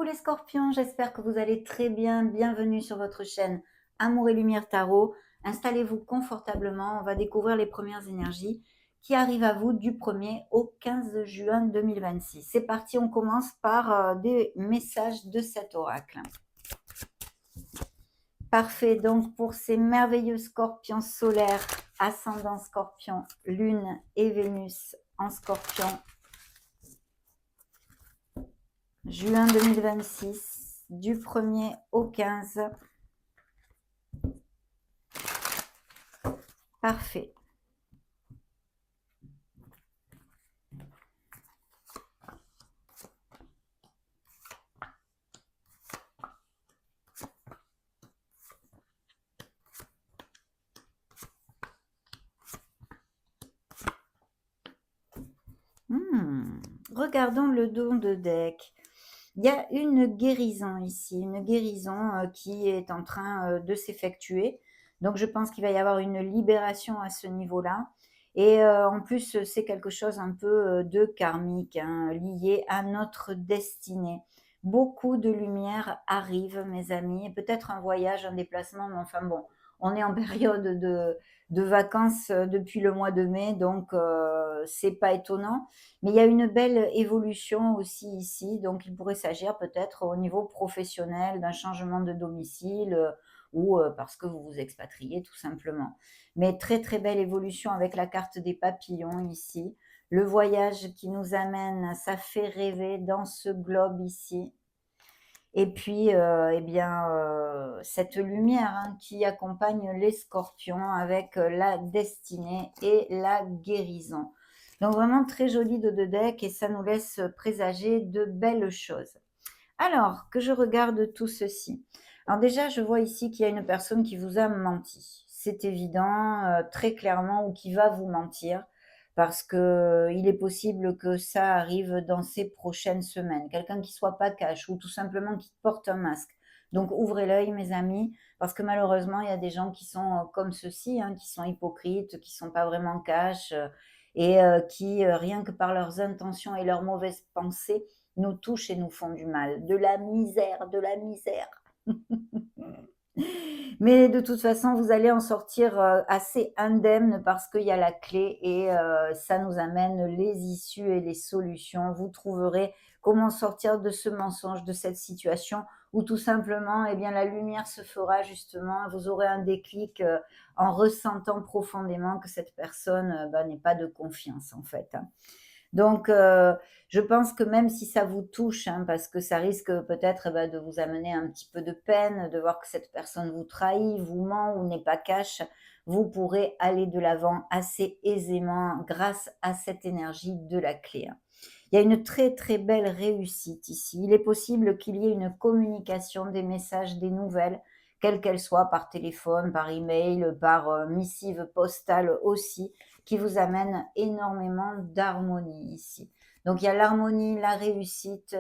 Coucou les scorpions, j'espère que vous allez très bien. Bienvenue sur votre chaîne Amour et Lumière Tarot. Installez-vous confortablement, on va découvrir les premières énergies qui arrivent à vous du 1er au 15 juin 2026. C'est parti, on commence par des messages de cet oracle. Parfait, donc pour ces merveilleux scorpions solaires, ascendant scorpion, lune et Vénus en scorpion, juin 2026, du 1er au 15. Parfait. Regardons le don de deck. Il y a une guérison ici, une guérison qui est en train de s'effectuer. Donc, je pense qu'il va y avoir une libération à ce niveau-là. Et en plus, c'est quelque chose un peu de karmique, hein, lié à notre destinée. Beaucoup de lumière arrive, mes amis, et peut-être un voyage, un déplacement, mais enfin bon, on est en période de vacances depuis le mois de mai, donc c'est pas étonnant. Mais il y a une belle évolution aussi ici, donc il pourrait s'agir peut-être au niveau professionnel d'un changement de domicile ou parce que vous vous expatriez tout simplement. Mais très très belle évolution avec la carte des papillons ici. Le voyage qui nous amène, ça fait rêver dans ce globe ici. Et puis, eh bien, cette lumière hein, qui accompagne les scorpions avec la destinée et la guérison. Donc vraiment très joli de deck et ça nous laisse présager de belles choses. Alors, que je regarde tout ceci. Alors déjà, je vois ici qu'il y a une personne qui vous a menti. C'est évident, très clairement, ou qui va vous mentir, parce que il est possible que ça arrive dans ces prochaines semaines. Quelqu'un qui soit pas cash ou tout simplement qui porte un masque. Donc ouvrez l'œil, mes amis, parce que malheureusement, il y a des gens qui sont comme ceux-ci, hein, qui sont hypocrites, qui sont pas vraiment cash, et qui, rien que par leurs intentions et leurs mauvaises pensées, nous touchent et nous font du mal. De la misère, de la misère. Mais de toute façon, vous allez en sortir assez indemne parce qu'il y a la clé et ça nous amène les issues et les solutions. Vous trouverez comment sortir de ce mensonge, de cette situation où tout simplement, eh bien, la lumière se fera justement. Vous aurez un déclic en ressentant profondément que cette personne n'est pas de confiance en fait, hein. Donc, je pense que même si ça vous touche, hein, parce que ça risque peut-être de vous amener un petit peu de peine, de voir que cette personne vous trahit, vous ment ou n'est pas cash, vous pourrez aller de l'avant assez aisément grâce à cette énergie de la clé, hein. Il y a une très très belle réussite ici. Il est possible qu'il y ait une communication des messages, des nouvelles, quelles qu'elles soient, par téléphone, par email, par missive postale aussi, qui vous amène énormément d'harmonie ici. Donc il y a l'harmonie, la réussite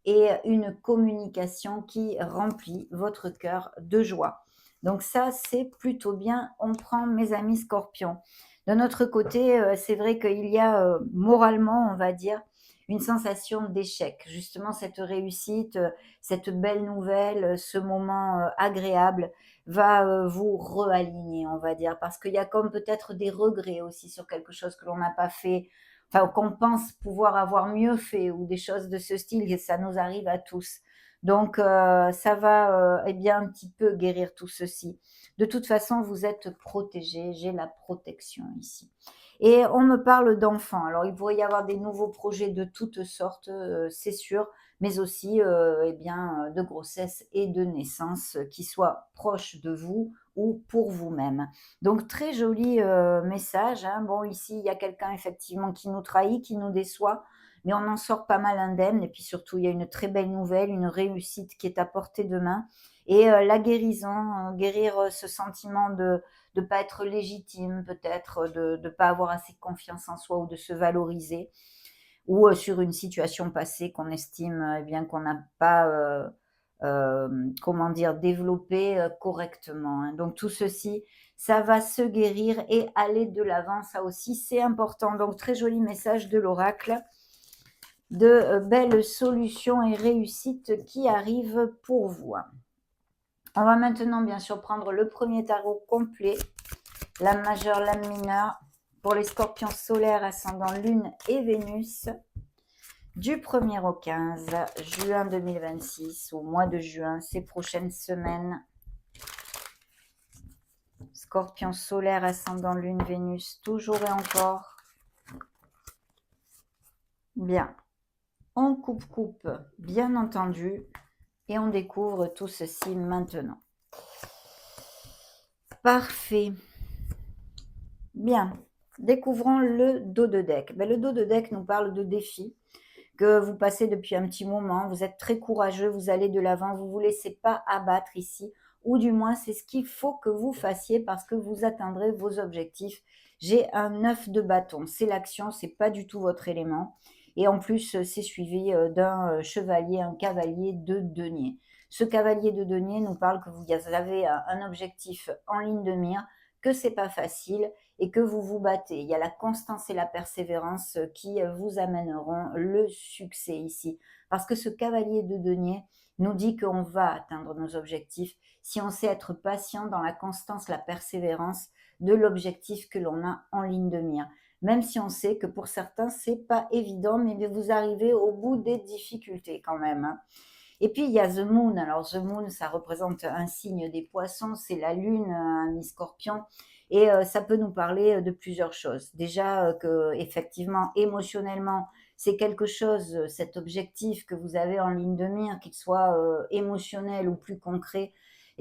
et une communication qui remplit votre cœur de joie. Donc ça, c'est plutôt bien. On prend mes amis scorpions. De notre côté, c'est vrai qu'il y a moralement, on va dire, une sensation d'échec. Justement, cette réussite, cette belle nouvelle, ce moment agréable va vous realigner, on va dire, parce qu'il y a comme peut-être des regrets aussi sur quelque chose que l'on n'a pas fait, enfin qu'on pense pouvoir avoir mieux fait ou des choses de ce style, et ça nous arrive à tous. Donc ça va eh bien un petit peu guérir tout ceci. De toute façon, vous êtes protégés, j'ai la protection ici. Et on me parle d'enfants. Alors, il pourrait y avoir des nouveaux projets de toutes sortes, c'est sûr, mais aussi, eh bien, de grossesse et de naissance qui soient proches de vous ou pour vous-même. Donc très joli, message, hein. Bon, ici, il y a quelqu'un effectivement qui nous trahit, qui nous déçoit, mais on en sort pas mal indemne et puis surtout, il y a une très belle nouvelle, une réussite qui est à portée de main et la guérison, guérir, ce sentiment de pas être légitime peut-être, de ne pas avoir assez confiance en soi ou de se valoriser ou sur une situation passée qu'on estime eh bien qu'on n'a pas comment dire développé correctement, hein. Donc tout ceci, ça va se guérir et aller de l'avant, ça aussi c'est important. Donc très joli message de l'oracle. de belles solutions et réussites qui arrivent pour vous. On va maintenant bien sûr prendre le premier tarot complet, l'âme majeure, l'âme mineure, pour les scorpions solaires, ascendant Lune et Vénus, du 1er au 15 juin 2026, au mois de juin, ces prochaines semaines. Scorpion solaire, ascendant Lune, Vénus, toujours et encore. Bien. On coupe, bien entendu, et on découvre tout ceci maintenant. Parfait. Bien. Découvrons le dos de deck. Le dos de deck nous parle de défis que vous passez depuis un petit moment. Vous êtes très courageux, vous allez de l'avant, vous ne vous laissez pas abattre ici. Ou du moins, c'est ce qu'il faut que vous fassiez parce que vous atteindrez vos objectifs. J'ai un 9 de bâton. C'est l'action, ce n'est pas du tout votre élément. Et en plus, c'est suivi d'un chevalier, un cavalier de denier. Ce cavalier de denier nous parle que vous avez un objectif en ligne de mire, que c'est pas facile et que vous vous battez. Il y a la constance et la persévérance qui vous amèneront le succès ici. Parce que ce cavalier de denier nous dit qu'on va atteindre nos objectifs si on sait être patient dans la constance, la persévérance de l'objectif que l'on a en ligne de mire. Même si on sait que pour certains, c'est pas évident, mais vous arrivez au bout des difficultés quand même. Et puis, il y a The Moon. Alors, The Moon, ça représente un signe des poissons, c'est la lune, mi-scorpion. Et ça peut nous parler de plusieurs choses. Déjà, que effectivement, émotionnellement, c'est quelque chose, cet objectif que vous avez en ligne de mire, qu'il soit émotionnel ou plus concret,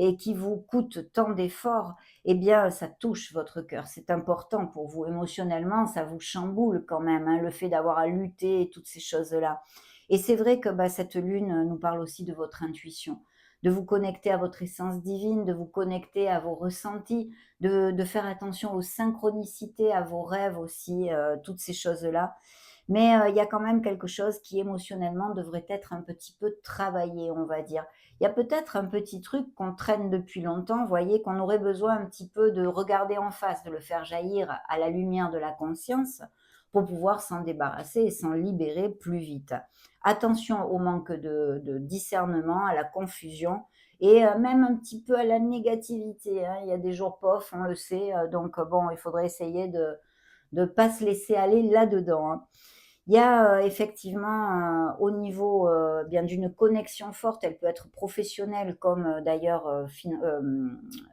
et qui vous coûte tant d'efforts, eh bien, ça touche votre cœur. C'est important pour vous. Émotionnellement, ça vous chamboule quand même, hein, le fait d'avoir à lutter et toutes ces choses-là. Et c'est vrai que cette lune nous parle aussi de votre intuition, de vous connecter à votre essence divine, de vous connecter à vos ressentis, de faire attention aux synchronicités, à vos rêves aussi, toutes ces choses-là. Mais il y a quand même quelque chose qui émotionnellement devrait être un petit peu travaillé, on va dire. Il y a peut-être un petit truc qu'on traîne depuis longtemps, vous voyez, qu'on aurait besoin un petit peu de regarder en face, de le faire jaillir à la lumière de la conscience pour pouvoir s'en débarrasser et s'en libérer plus vite. Attention au manque de discernement, à la confusion et même un petit peu à la négativité, hein. Il y a des jours pof, on le sait, donc bon, il faudrait essayer de ne pas se laisser aller là-dedans, hein. Il y a effectivement, au niveau, bien d'une connexion forte, elle peut être professionnelle comme, d'ailleurs,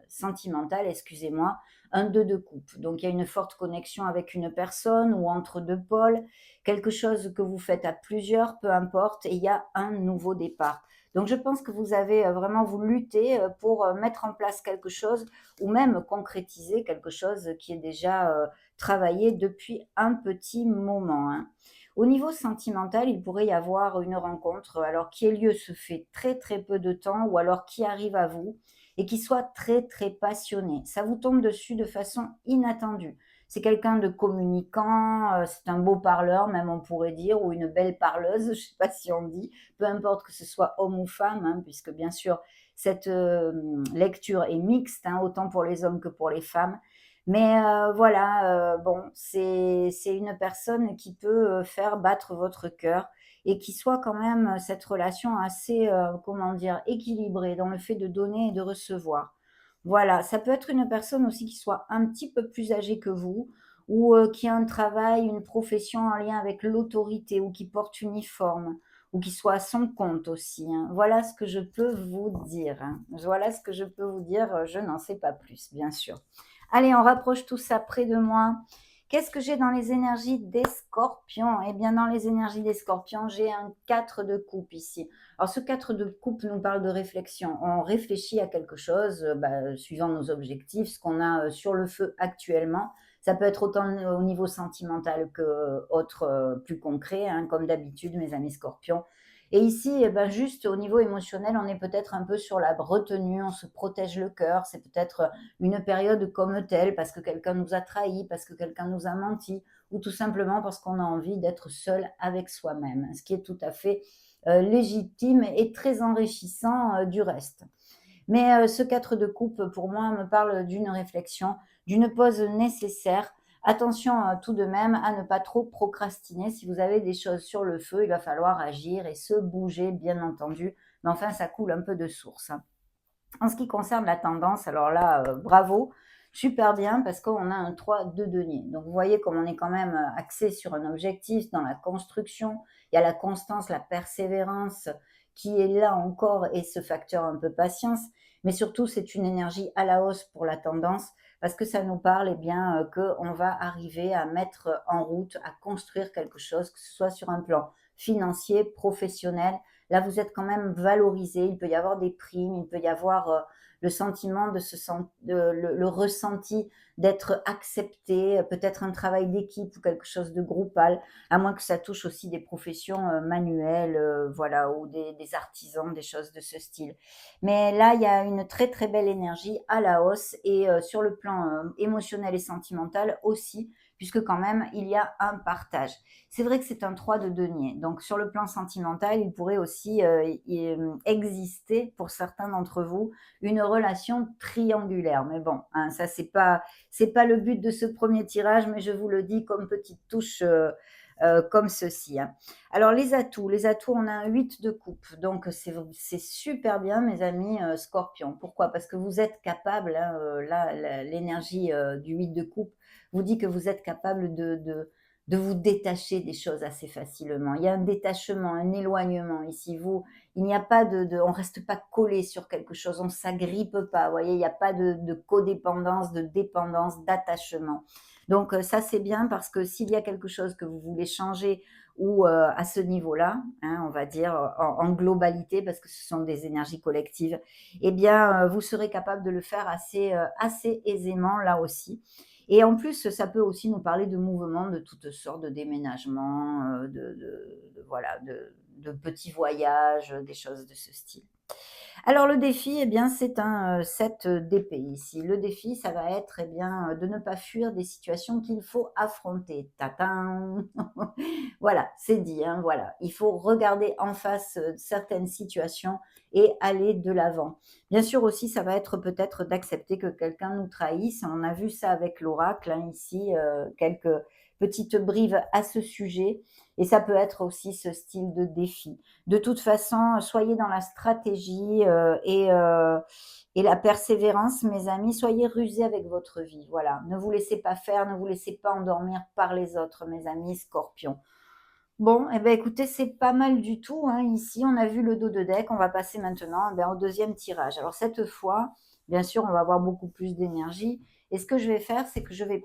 sentimentale, excusez-moi, un 2 de coupe. Donc il y a une forte connexion avec une personne ou entre 2 pôles, quelque chose que vous faites à plusieurs, peu importe, et il y a un nouveau départ. Donc je pense que vous avez, vraiment vous lutter, pour, mettre en place quelque chose ou même concrétiser quelque chose qui est déjà, travaillé depuis un petit moment, hein. Au niveau sentimental, il pourrait y avoir une rencontre, alors qui ait lieu se fait très, très peu de temps ou alors qui arrive à vous et qui soit très, très passionné. Ça vous tombe dessus de façon inattendue. C'est quelqu'un de communicant, c'est un beau parleur même on pourrait dire ou une belle parleuse, je ne sais pas si on dit, peu importe que ce soit homme ou femme, hein, puisque bien sûr cette, lecture est mixte, hein, autant pour les hommes que pour les femmes. Mais voilà, bon, c'est une personne qui peut, faire battre votre cœur et qui soit quand même, cette relation assez, comment dire? Équilibrée dans le fait de donner et de recevoir. Voilà, ça peut être une personne aussi qui soit un petit peu plus âgée que vous ou, qui a un travail, une profession en lien avec l'autorité ou qui porte uniforme ou qui soit à son compte aussi, hein. Voilà ce que je peux vous dire, hein. Voilà ce que je peux vous dire, je n'en sais pas plus, bien sûr. Allez, on rapproche tout ça près de moi. Qu'est-ce que j'ai dans les énergies des scorpions? Eh bien, dans les énergies des scorpions, j'ai un 4 de coupe ici. Alors, ce 4 de coupe nous parle de réflexion. On réfléchit à quelque chose, suivant nos objectifs, ce qu'on a sur le feu actuellement. Ça peut être autant au niveau sentimental que autre, plus concret, hein, comme d'habitude, mes amis scorpions. Et ici, juste au niveau émotionnel, on est peut-être un peu sur la retenue, on se protège le cœur. C'est peut-être une période comme telle parce que quelqu'un nous a trahis, parce que quelqu'un nous a menti, ou tout simplement parce qu'on a envie d'être seul avec soi-même, ce qui est tout à fait légitime et très enrichissant du reste. Mais ce 4 de coupe, pour moi, me parle d'une réflexion, d'une pause nécessaire Attention tout de même à ne pas trop procrastiner. Si vous avez des choses sur le feu, il va falloir agir et se bouger, bien entendu. Mais enfin, ça coule un peu de source, hein. En ce qui concerne la tendance, alors là, bravo, super bien parce qu'on a un 3 de denier. Donc vous voyez comme on est quand même axé sur un objectif dans la construction. Il y a la constance, la persévérance qui est là encore et ce facteur un peu patience. Mais surtout, c'est une énergie à la hausse pour la tendance parce que ça nous parle eh bien, qu'on va arriver à mettre en route, à construire quelque chose, que ce soit sur un plan financier, professionnel. Là, vous êtes quand même valorisé. Il peut y avoir des primes, il peut y avoir le sentiment de le ressenti d'être accepté, peut-être un travail d'équipe ou quelque chose de groupal, à moins que ça touche aussi des professions manuelles, voilà, ou des artisans, des choses de ce style. Mais là, il y a une très très belle énergie à la hausse et sur le plan émotionnel et sentimental aussi, puisque quand même il y a un partage. C'est vrai que c'est un 3 de denier. Donc, sur le plan sentimental, il pourrait aussi exister, pour certains d'entre vous, une relation triangulaire. Mais bon, hein, ça, c'est pas le but de ce premier tirage, mais je vous le dis comme petite touche comme ceci, hein. Alors, les atouts, on a un 8 de coupe. Donc, c'est super bien, mes amis scorpions. Pourquoi? Parce que vous êtes capable, hein, là, l'énergie du 8 de coupe vous dit que vous êtes capable de vous détacher des choses assez facilement. Il y a un détachement, un éloignement ici. Il n'y a pas on reste pas collé sur quelque chose, on s'agrippe pas. Vous voyez, il n'y a pas de codépendance, de dépendance, d'attachement. Donc ça c'est bien parce que s'il y a quelque chose que vous voulez changer ou à ce niveau-là, hein, on va dire en globalité, parce que ce sont des énergies collectives, eh bien vous serez capable de le faire assez aisément là aussi. Et en plus, ça peut aussi nous parler de mouvements de toutes sortes, de déménagements, voilà, de petits voyages, des choses de ce style. Alors le défi, eh bien, c'est un 7 d'épée ici. Le défi, ça va être eh bien, de ne pas fuir des situations qu'il faut affronter. Tatin. Voilà, c'est dit, hein, voilà. Il faut regarder en face certaines situations et aller de l'avant. Bien sûr aussi, ça va être peut-être d'accepter que quelqu'un nous trahisse. On a vu ça avec l'oracle, hein, ici, quelques petites brives à ce sujet. Et ça peut être aussi ce style de défi. De toute façon, soyez dans la stratégie et la persévérance, mes amis. Soyez rusés avec votre vie. Voilà. Ne vous laissez pas faire, ne vous laissez pas endormir par les autres, mes amis scorpions. Bon, eh ben, écoutez, c'est pas mal du tout, hein. Ici, on a vu le dos de deck. On va passer maintenant au deuxième tirage. Alors, cette fois, bien sûr, on va avoir beaucoup plus d'énergie. Et ce que je vais faire, c'est que je vais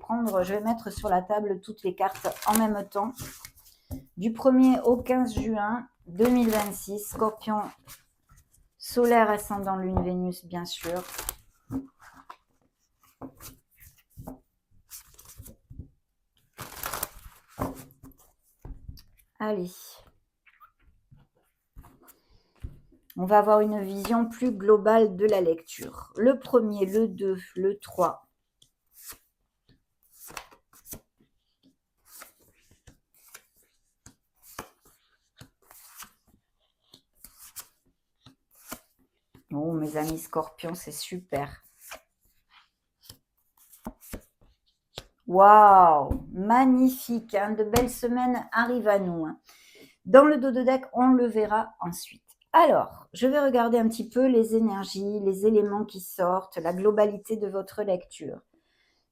mettre sur la table toutes les cartes en même temps. Du 1er au 15 juin 2026, Scorpion solaire, ascendant Lune, Vénus, bien sûr. Allez. On va avoir une vision plus globale de la lecture. Le 1er, le 2, le 3. Oh, mes amis scorpions, c'est super. Waouh, magnifique, hein, de belles semaines arrivent à nous, hein. Dans le dos de deck, on le verra ensuite. Alors, je vais regarder un petit peu les énergies, les éléments qui sortent, la globalité de votre lecture.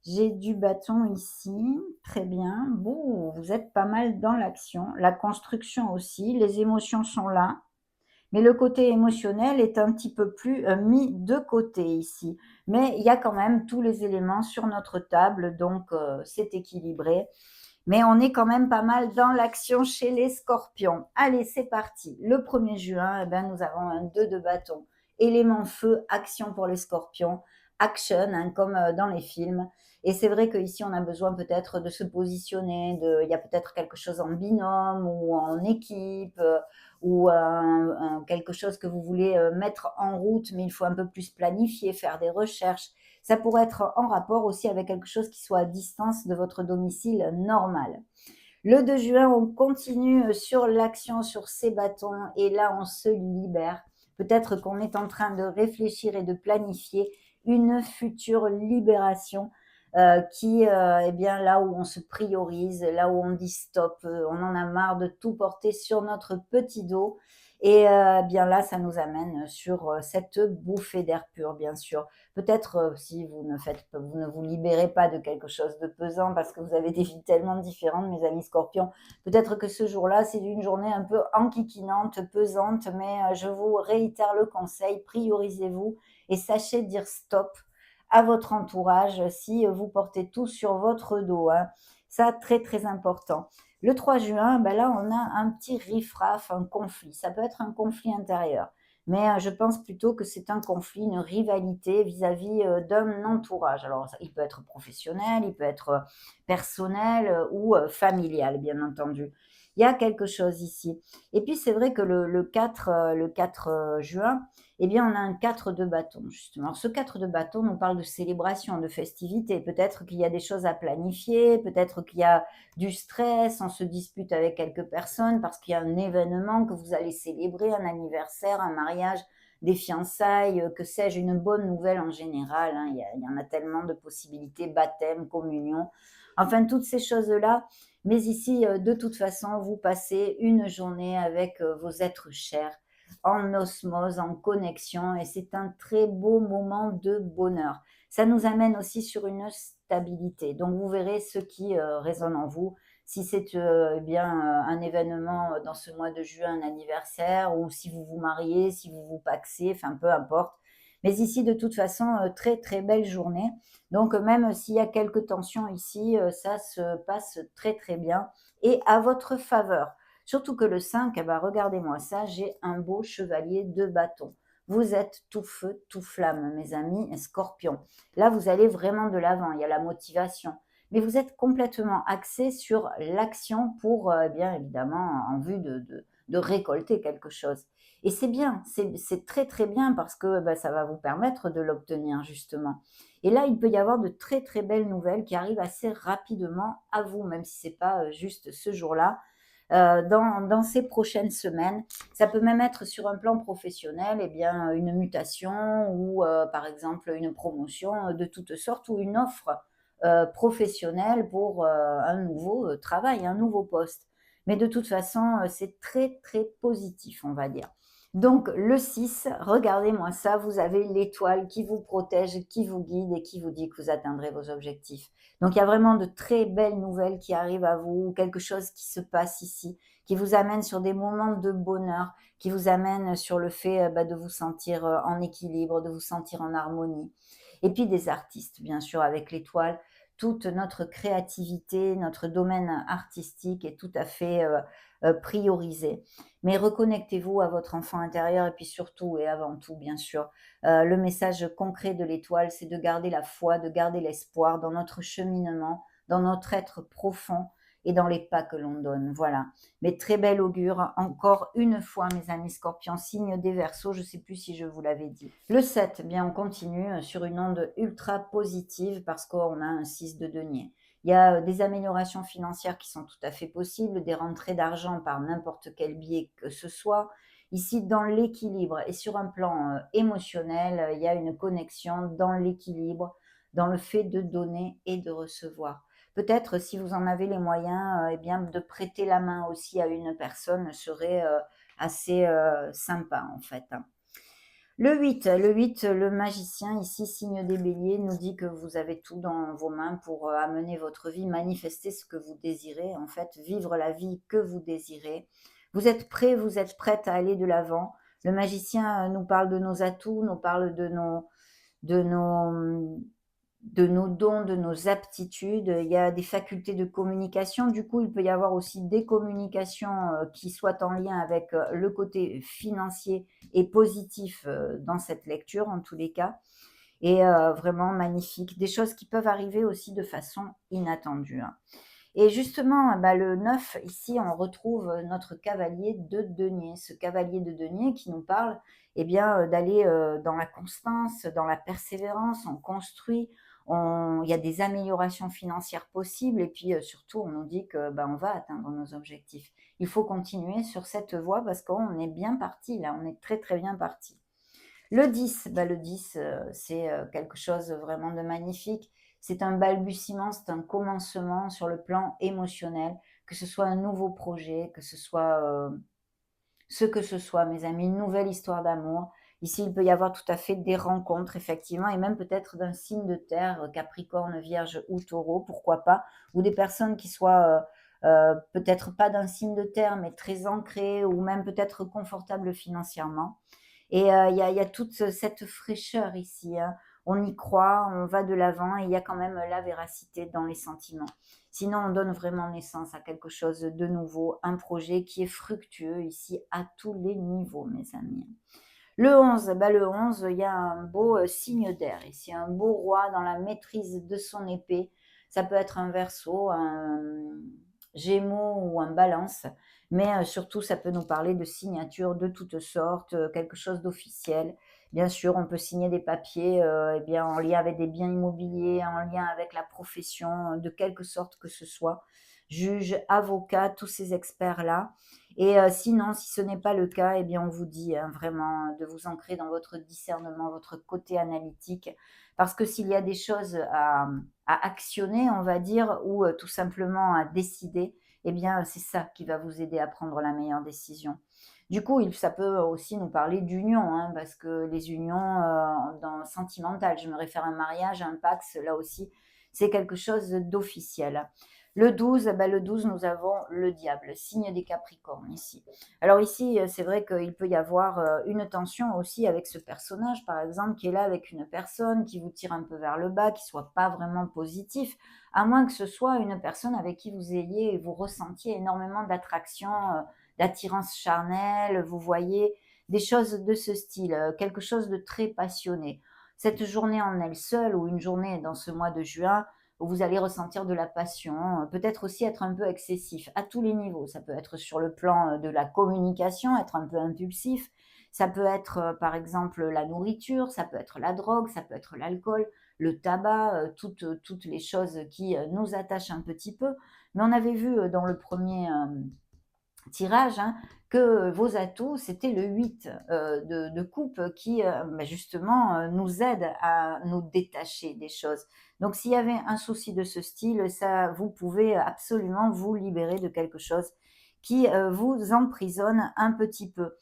J'ai du bâton ici, très bien. Bon, vous êtes pas mal dans l'action, la construction aussi, les émotions sont là. Mais le côté émotionnel est un petit peu plus mis de côté ici. Mais il y a quand même tous les éléments sur notre table, donc c'est équilibré. Mais on est quand même pas mal dans l'action chez les scorpions. Allez, c'est parti. Le 1er juin, eh ben, nous avons un 2 de bâton. Élément feu, action pour les scorpions. Action, hein, comme dans les films. Et c'est vrai qu'ici, on a besoin peut-être de se positionner. Il y a peut-être quelque chose en binôme ou en équipe ou quelque chose que vous voulez mettre en route, mais il faut un peu plus planifier, faire des recherches. Ça pourrait être en rapport aussi avec quelque chose qui soit à distance de votre domicile normal. Le 2 juin, on continue sur l'action sur ces bâtons et là, on se libère. Peut-être qu'on est en train de réfléchir et de planifier une future libération qui, eh bien, là où on se priorise, là où on dit stop, on en a marre de tout porter sur notre petit dos et bien là, ça nous amène sur, cette bouffée d'air pur, bien sûr. Peut-être, si vous ne vous libérez pas de quelque chose de pesant parce que vous avez des vies tellement différentes, mes amis scorpions, peut-être que ce jour-là, c'est une journée un peu enquiquinante, pesante, mais je vous réitère le conseil, priorisez-vous et sachez dire stop à votre entourage si vous portez tout sur votre dos, hein. Ça, très, très important. Le 3 juin, ben là, on a un petit riff-raff, un conflit. Ça peut être un conflit intérieur, mais je pense plutôt que c'est un conflit, une rivalité vis-à-vis d'un entourage. Alors, il peut être professionnel, il peut être personnel ou familial, bien entendu. Il y a quelque chose ici. Et puis, c'est vrai que le 4 juin, eh bien, on a un 4 de bâton, justement. Alors, ce 4 de bâton nous parle de célébration, de festivité. Peut-être qu'il y a des choses à planifier, peut-être qu'il y a du stress, on se dispute avec quelques personnes parce qu'il y a un événement que vous allez célébrer, un anniversaire, un mariage, des fiançailles, que sais-je, une bonne nouvelle en général, hein. Il y en a tellement de possibilités, baptême, communion, enfin toutes ces choses-là. Mais ici, de toute façon, vous passez une journée avec vos êtres chers en osmose, en connexion, et c'est un très beau moment de bonheur. Ça nous amène aussi sur une stabilité. Donc vous verrez ce qui résonne en vous. Si c'est eh bien un événement dans ce mois de juin, un anniversaire, ou si vous vous mariez, si vous vous pacsez, enfin peu importe. Mais ici, de toute façon, très très belle journée. Donc même s'il y a quelques tensions ici, ça se passe très très bien et à votre faveur. Surtout que le 5, eh ben, regardez-moi ça, j'ai un beau chevalier de bâton. Vous êtes tout feu, tout flamme, mes amis scorpions. Là, vous allez vraiment de l'avant, il y a la motivation. Mais vous êtes complètement axé sur l'action pour, bien évidemment, en vue de récolter quelque chose. Et c'est bien, c'est très très bien parce que bah, ça va vous permettre de l'obtenir justement. Et là, il peut y avoir de très très belles nouvelles qui arrivent assez rapidement à vous, même si ce n'est pas juste ce jour-là, dans ces prochaines semaines. Ça peut même être sur un plan professionnel, eh bien, une mutation ou par exemple une promotion de toutes sortes ou une offre professionnelle pour un nouveau travail, un nouveau poste. Mais de toute façon, c'est très, très positif, on va dire. Donc le 6, regardez-moi ça, vous avez l'étoile qui vous protège, qui vous guide et qui vous dit que vous atteindrez vos objectifs. Donc il y a vraiment de très belles nouvelles qui arrivent à vous, quelque chose qui se passe ici, qui vous amène sur des moments de bonheur, qui vous amène sur le fait bah, de vous sentir en équilibre, de vous sentir en harmonie. Et puis des artistes, bien sûr, avec l'étoile, toute notre créativité, notre domaine artistique est tout à fait priorisé. Mais reconnectez-vous à votre enfant intérieur et puis surtout et avant tout, bien sûr, le message concret de l'étoile, c'est de garder la foi, de garder l'espoir dans notre cheminement, dans notre être profond et dans les pas que l'on donne. Voilà. Mais très bel augure, encore une fois, mes amis scorpions, signe des Verseaux, je ne sais plus si je vous l'avais dit. Le 7, bien, on continue sur une onde ultra positive parce qu'on a un 6 de denier. Il y a des améliorations financières qui sont tout à fait possibles, des rentrées d'argent par n'importe quel biais que ce soit. Ici, dans l'équilibre et sur un plan émotionnel, il y a une connexion dans l'équilibre, dans le fait de donner et de recevoir. Peut-être, si vous en avez les moyens, eh bien, de prêter la main aussi à une personne serait assez sympa, en fait, hein. Le 8, le magicien, ici, signe des béliers, nous dit que vous avez tout dans vos mains pour amener votre vie, manifester ce que vous désirez, en fait, vivre la vie que vous désirez. Vous êtes prêts, vous êtes prête à aller de l'avant. Le magicien nous parle de nos atouts, nous parle de nos, de nos dons, de nos aptitudes. Il y a des facultés de communication. Du coup, il peut y avoir aussi des communications qui soient en lien avec le côté financier et positif dans cette lecture, en tous les cas. Et vraiment magnifique. Des choses qui peuvent arriver aussi de façon inattendue, hein. Et justement, bah, le 9, ici, on retrouve notre cavalier de denier. Ce cavalier de denier qui nous parle eh bien, d'aller dans la constance, dans la persévérance, on construit, il y a des améliorations financières possibles et puis surtout, on nous dit que bah, on va atteindre nos objectifs. Il faut continuer sur cette voie parce qu'on est bien parti là, on est très très bien parti. Le 10, bah, le 10, c'est quelque chose vraiment de magnifique. C'est un balbutiement, c'est un commencement sur le plan émotionnel, que ce soit un nouveau projet, que ce soit, ce que ce soit, mes amis, une nouvelle histoire d'amour. Ici, il peut y avoir tout à fait des rencontres, effectivement, et même peut-être d'un signe de terre, Capricorne, Vierge ou Taureau, pourquoi pas, ou des personnes qui soient peut-être pas d'un signe de terre, mais très ancrées, ou même peut-être confortables financièrement. Et il y a toute cette fraîcheur ici, hein. On y croit, on va de l'avant et il y a quand même la véracité dans les sentiments. Sinon, on donne vraiment naissance à quelque chose de nouveau, un projet qui est fructueux ici à tous les niveaux, mes amis. Le 11, bah le 11, il y a un beau signe d'air ici, un beau roi dans la maîtrise de son épée. Ça peut être un Verseau, un Gémeaux ou un Balance, mais surtout ça peut nous parler de signatures de toutes sortes, quelque chose d'officiel. Bien sûr, on peut signer des papiers, eh bien, en lien avec des biens immobiliers, en lien avec la profession, de quelque sorte que ce soit. Juge, avocat, tous ces experts-là. Et sinon, si ce n'est pas le cas, eh bien, on vous dit, hein, vraiment de vous ancrer dans votre discernement, votre côté analytique. Parce que s'il y a des choses à actionner, on va dire, ou tout simplement à décider, eh bien, c'est ça qui va vous aider à prendre la meilleure décision. Du coup, ça peut aussi nous parler d'union, hein, parce que les unions sentimentales, je me réfère à un mariage, à un Pacs, là aussi, c'est quelque chose d'officiel. Le 12, le 12, nous avons le diable, signe des Capricornes ici. Alors ici, c'est vrai qu'il peut y avoir une tension aussi avec ce personnage, par exemple, qui est là avec une personne qui vous tire un peu vers le bas, qui soit pas vraiment positif, à moins que ce soit une personne avec qui vous ressentiez énormément d'attraction, d'attirance charnelle, vous voyez, des choses de ce style, quelque chose de très passionné. Cette journée en elle seule, ou une journée dans ce mois de juin, où vous allez ressentir de la passion, peut-être aussi être un peu excessif à tous les niveaux. Ça peut être sur le plan de la communication, être un peu impulsif. Ça peut être, par exemple, la nourriture, ça peut être la drogue, ça peut être l'alcool, le tabac, toutes les choses qui nous attachent un petit peu. Mais on avait vu dans le premier tirage, hein, que vos atouts, c'était le 8 de coupe qui, justement, nous aide à nous détacher des choses. Donc s'il y avait un souci de ce style, ça vous pouvez absolument vous libérer de quelque chose qui, vous emprisonne un petit peu.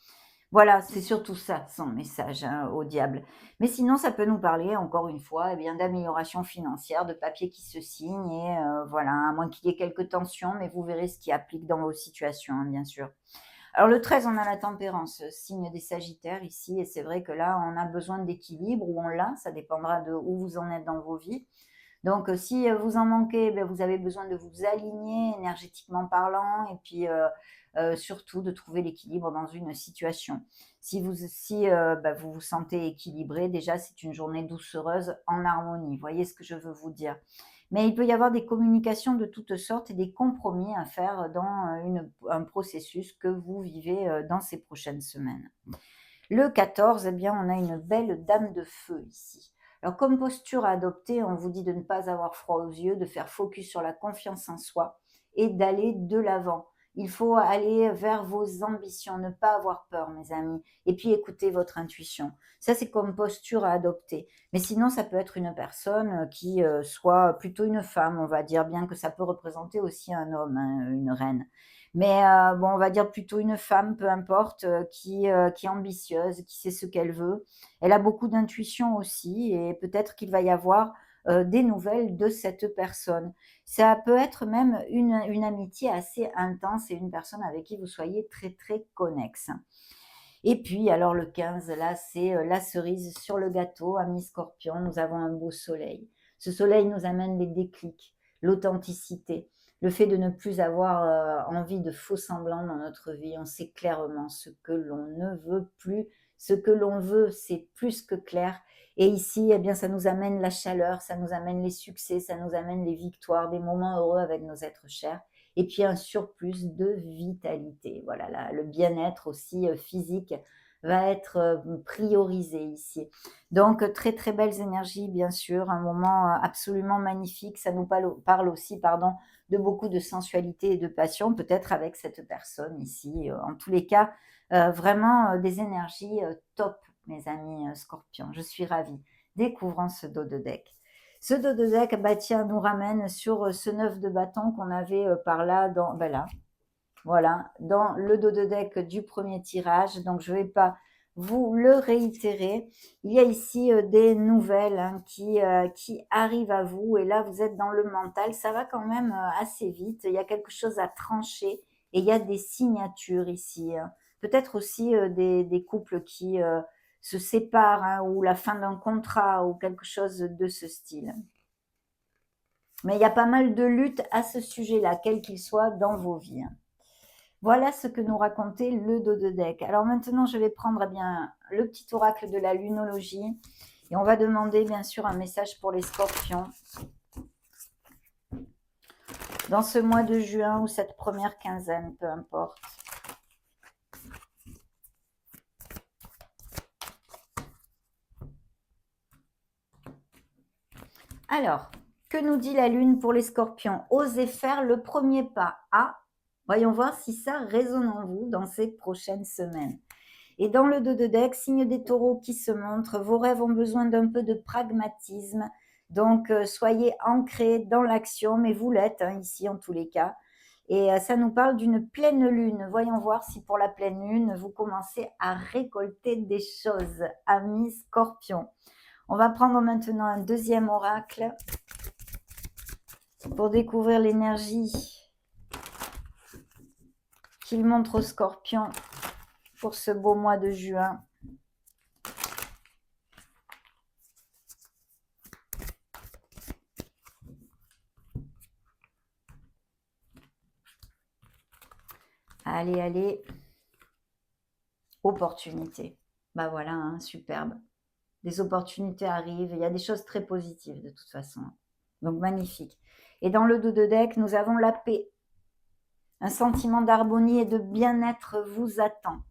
Voilà, c'est surtout ça son message, hein, au diable. Mais sinon, ça peut nous parler, encore une fois, eh bien, d'amélioration financière, de papiers qui se signent et voilà, à moins qu'il y ait quelques tensions, mais vous verrez ce qui applique dans vos situations, hein, bien sûr. Alors le 13, on a la tempérance, signe des Sagittaires ici, et c'est vrai que là, on a besoin d'équilibre, ou on l'a, ça dépendra de où vous en êtes dans vos vies. Donc, si vous en manquez, vous avez besoin de vous aligner énergétiquement parlant, et puis surtout de trouver l'équilibre dans une situation. Si vous vous sentez équilibré, déjà, c'est une journée doucereuse en harmonie. Vous voyez ce que je veux vous dire? Mais il peut y avoir des communications de toutes sortes et des compromis à faire dans un processus que vous vivez dans ces prochaines semaines. Le 14, eh bien, on a une belle dame de feu ici. Alors, comme posture à adopter, on vous dit de ne pas avoir froid aux yeux, de faire focus sur la confiance en soi et d'aller de l'avant. Il faut aller vers vos ambitions, ne pas avoir peur, mes amis, et puis écouter votre intuition. Ça, c'est comme posture à adopter. Mais sinon, ça peut être une personne qui soit plutôt une femme, on va dire, bien que ça peut représenter aussi un homme, hein, une reine. Mais bon, on va dire plutôt une femme, peu importe, qui est ambitieuse, qui sait ce qu'elle veut. Elle a beaucoup d'intuition aussi, et peut-être qu'il va y avoir, des nouvelles de cette personne. Ça peut être même une amitié assez intense et une personne avec qui vous soyez très, très connexe. Et puis alors le 15, là, c'est, la cerise sur le gâteau, amis Scorpions, nous avons un beau soleil. Ce soleil nous amène les déclics, l'authenticité, le fait de ne plus avoir, envie de faux semblants dans notre vie. On sait clairement ce que l'on ne veut plus. Ce que l'on veut, c'est plus que clair, et ici, eh bien, ça nous amène la chaleur, ça nous amène les succès, ça nous amène les victoires, des moments heureux avec nos êtres chers, et puis un surplus de vitalité. Voilà, le bien-être aussi physique va être priorisé ici. Donc, très très belles énergies, bien sûr, un moment absolument magnifique. Ça nous parle aussi, pardon, de beaucoup de sensualité et de passion, peut-être avec cette personne ici. En tous les cas, vraiment des énergies top, mes amis Scorpions. Je suis ravie. Découvrant ce dos de deck. Ce dos de deck, bah tiens, nous ramène sur ce 9 de bâton qu'on avait par là, ben là, voilà, dans le dos de deck du premier tirage. Donc, je ne vais pas vous le réitérer. Il y a ici des nouvelles hein, qui arrivent à vous. Et là, vous êtes dans le mental. Ça va quand même assez vite. Il y a quelque chose à trancher. Et il y a des signatures ici. Hein. Peut-être aussi des couples qui se séparent hein, ou la fin d'un contrat ou quelque chose de ce style. Mais il y a pas mal de luttes à ce sujet-là, quel qu'il soit dans vos vies. Hein. Voilà ce que nous racontait le dos de deck. Alors maintenant, je vais prendre eh bien, le petit oracle de la lunologie et on va demander bien sûr un message pour les scorpions. Dans ce mois de juin ou cette première quinzaine, peu importe. Alors, que nous dit la lune pour les scorpions? Osez faire le premier pas. Ah, voyons voir si ça résonne en vous dans ces prochaines semaines. Et dans le dos de deck, signe des taureaux qui se montrent, vos rêves ont besoin d'un peu de pragmatisme, donc soyez ancrés dans l'action, mais vous l'êtes hein, ici en tous les cas. Et ça nous parle d'une pleine lune. Voyons voir si pour la pleine lune, vous commencez à récolter des choses, amis scorpions. On va prendre maintenant un deuxième oracle pour découvrir l'énergie qu'il montre aux scorpions pour ce beau mois de juin. Allez, allez. Opportunité. Bah voilà, hein, superbe. Des opportunités arrivent. Il y a des choses très positives de toute façon. Donc magnifique. Et dans le dos de deck, nous avons la paix. Un sentiment d'harmonie et de bien-être vous attend.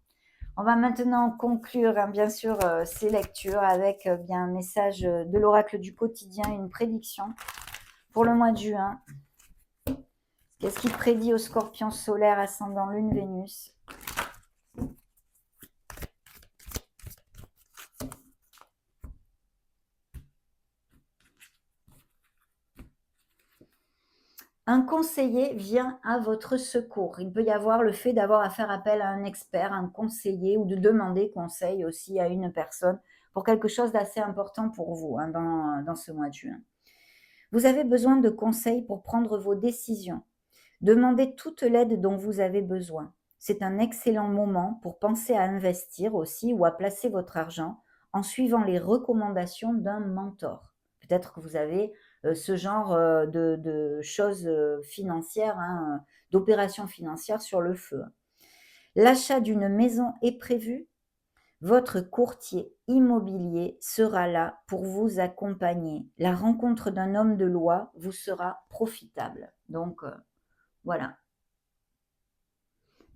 On va maintenant conclure, hein, bien sûr, ces lectures avec bien un message de l'oracle du quotidien, une prédiction pour le mois de juin. Qu'est-ce qui prédit au scorpion solaire, ascendant lune, Vénus? Un conseiller vient à votre secours. Il peut y avoir le fait d'avoir à faire appel à un expert, un conseiller, ou de demander conseil aussi à une personne pour quelque chose d'assez important pour vous hein, dans ce mois de juin. Vous avez besoin de conseils pour prendre vos décisions. Demandez toute l'aide dont vous avez besoin. C'est un excellent moment pour penser à investir aussi ou à placer votre argent en suivant les recommandations d'un mentor. Peut-être que vous avez ce genre de choses financières, hein, d'opérations financières sur le feu. L'achat d'une maison est prévu. Votre courtier immobilier sera là pour vous accompagner. La rencontre d'un homme de loi vous sera profitable. Donc, voilà.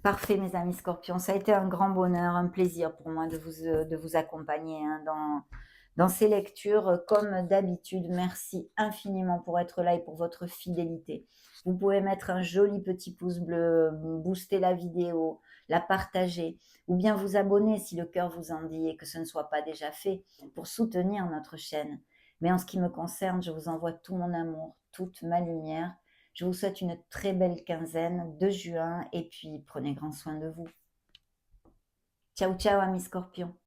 Parfait, mes amis scorpions. Ça a été un grand bonheur, un plaisir pour moi de vous accompagner hein, dans ces lectures. Comme d'habitude, merci infiniment pour être là et pour votre fidélité. Vous pouvez mettre un joli petit pouce bleu, booster la vidéo, la partager, ou bien vous abonner si le cœur vous en dit et que ce ne soit pas déjà fait pour soutenir notre chaîne. Mais en ce qui me concerne, je vous envoie tout mon amour, toute ma lumière. Je vous souhaite une très belle quinzaine de juin et puis prenez grand soin de vous. Ciao, ciao, amis scorpions.